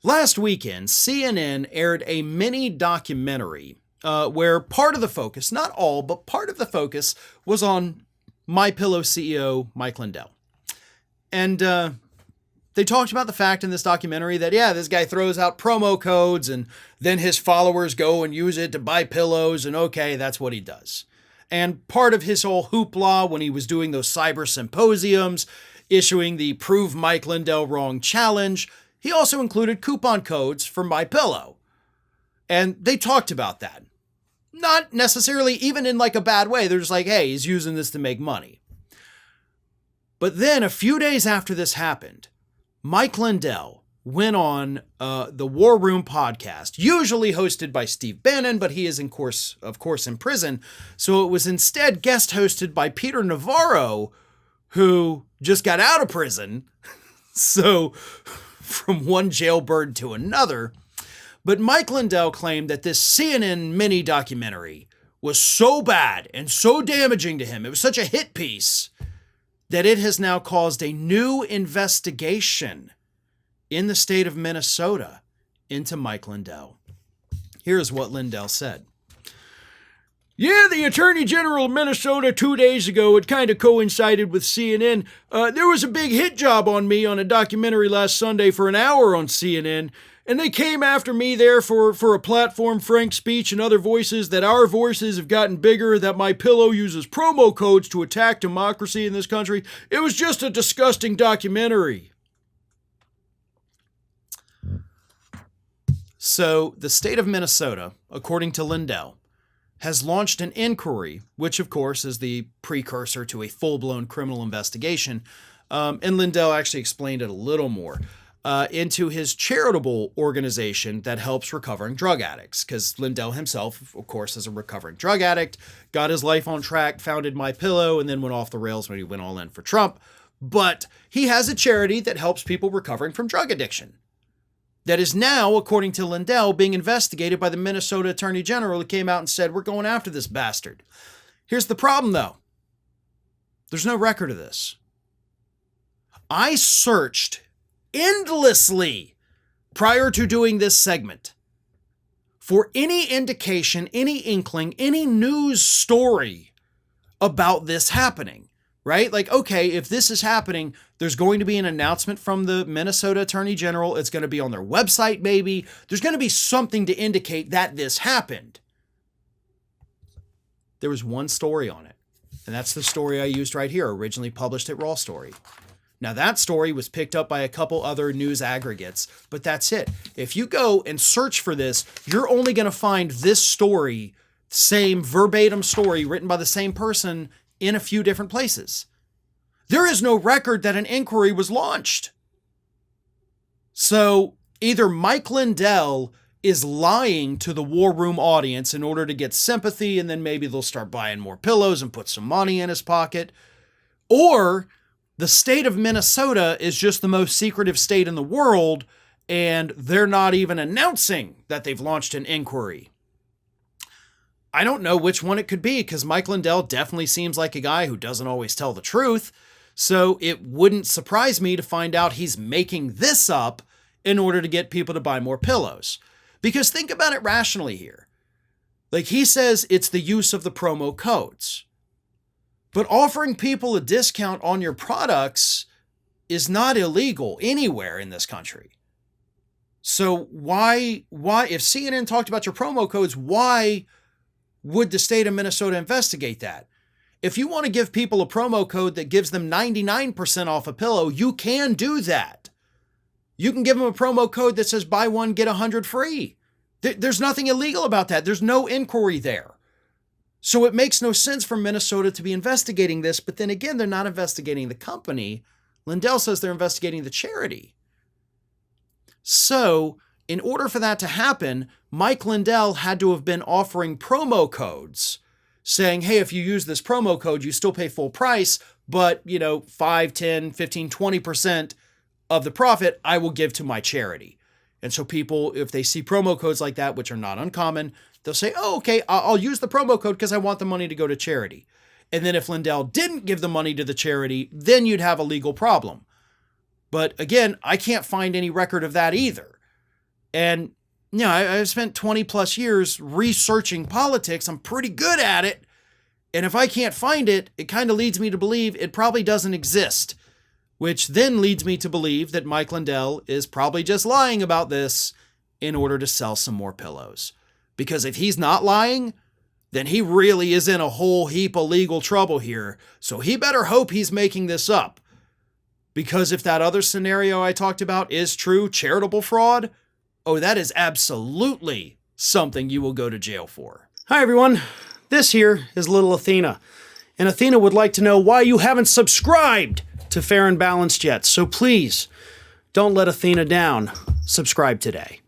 Last weekend, CNN aired a mini documentary where part of the focus, not all, but part of the focus was on MyPillow CEO Mike Lindell. And they talked about the fact in this documentary that, yeah, this guy throws out promo codes and then his followers go and use it to buy pillows, and okay, that's what he does. And part of his whole hoopla when he was doing those cyber symposiums, issuing the Prove Mike Lindell Wrong challenge, he also included coupon codes for MyPillow. And they talked about that. Not necessarily even in like a bad way. They're just like, hey, he's using this to make money. But then a few days after this happened, Mike Lindell went on the War Room podcast, usually hosted by Steve Bannon, but he is of course in prison. So it was instead guest hosted by Peter Navarro, who just got out of prison. So from one jailbird to another. But Mike Lindell claimed that this CNN mini documentary was so bad and so damaging to him, it was such a hit piece, that it has now caused a new investigation in the state of Minnesota into Mike Lindell. Here's what Lindell said. Yeah, the Attorney General of Minnesota 2 days ago, it kind of coincided with CNN. There was a big hit job on me on a documentary last Sunday for an hour on CNN, and they came after me there for a platform, frank speech, and other voices, that our voices have gotten bigger, that MyPillow uses promo codes to attack democracy in this country. It was just a disgusting documentary. So the state of Minnesota, according to Lindell, has launched an inquiry, which of course is the precursor to a full-blown criminal investigation, and Lindell actually explained it a little more, into his charitable organization that helps recovering drug addicts, because Lindell himself, of course, is a recovering drug addict, got his life on track, founded MyPillow, and then went off the rails when he went all in for Trump. But he has a charity that helps people recovering from drug addiction that is now, according to Lindell, being investigated by the Minnesota Attorney General, who came out and said, we're going after this bastard. Here's the problem, though. There's no record of this. I searched endlessly prior to doing this segment for any indication, any inkling, any news story about this happening. Right? Like, okay, if this is happening, there's going to be an announcement from the Minnesota Attorney General. It's going to be on their website, maybe. There's going to be something to indicate that this happened. There was one story on it, and that's the story I used right here, originally published at Raw Story. Now, that story was picked up by a couple other news aggregates, but that's it. If you go and search for this, you're only going to find this story, same verbatim story written by the same person, in a few different places. There is no record that an inquiry was launched. So either Mike Lindell is lying to the War Room audience in order to get sympathy, and then maybe they'll start buying more pillows and put some money in his pocket, or the state of Minnesota is just the most secretive state in the world, and they're not even announcing that they've launched an inquiry. I don't know which one it could be, because Mike Lindell definitely seems like a guy who doesn't always tell the truth. So it wouldn't surprise me to find out he's making this up in order to get people to buy more pillows. Because think about it rationally here. Like, he says it's the use of the promo codes. But offering people a discount on your products is not illegal anywhere in this country. So why, if CNN talked about your promo codes, why would the state of Minnesota investigate that? If you want to give people a promo code that gives them 99% off a pillow, you can do that. You can give them a promo code that says buy one, get 100 free. There's nothing illegal about that. There's no inquiry there. So it makes no sense for Minnesota to be investigating this, but then again, they're not investigating the company. Lindell says they're investigating the charity. So in order for that to happen, Mike Lindell had to have been offering promo codes saying, hey, if you use this promo code, you still pay full price, but 5, 10, 15, 20% of the profit I will give to my charity. And so people, if they see promo codes like that, which are not uncommon, they'll say, oh, okay, I'll use the promo code because I want the money to go to charity. And then if Lindell didn't give the money to the charity, then you'd have a legal problem. But again, I can't find any record of that either. And, I've spent 20 plus years researching politics. I'm pretty good at it. And if I can't find it, it kind of leads me to believe it probably doesn't exist, which then leads me to believe that Mike Lindell is probably just lying about this in order to sell some more pillows. Because if he's not lying, then he really is in a whole heap of legal trouble here. So he better hope he's making this up. Because if that other scenario I talked about is true, charitable fraud, that is absolutely something you will go to jail for. Hi, everyone. This here is little Athena. And Athena would like to know why you haven't subscribed to Fair and Balanced yet. So please, don't let Athena down. Subscribe today.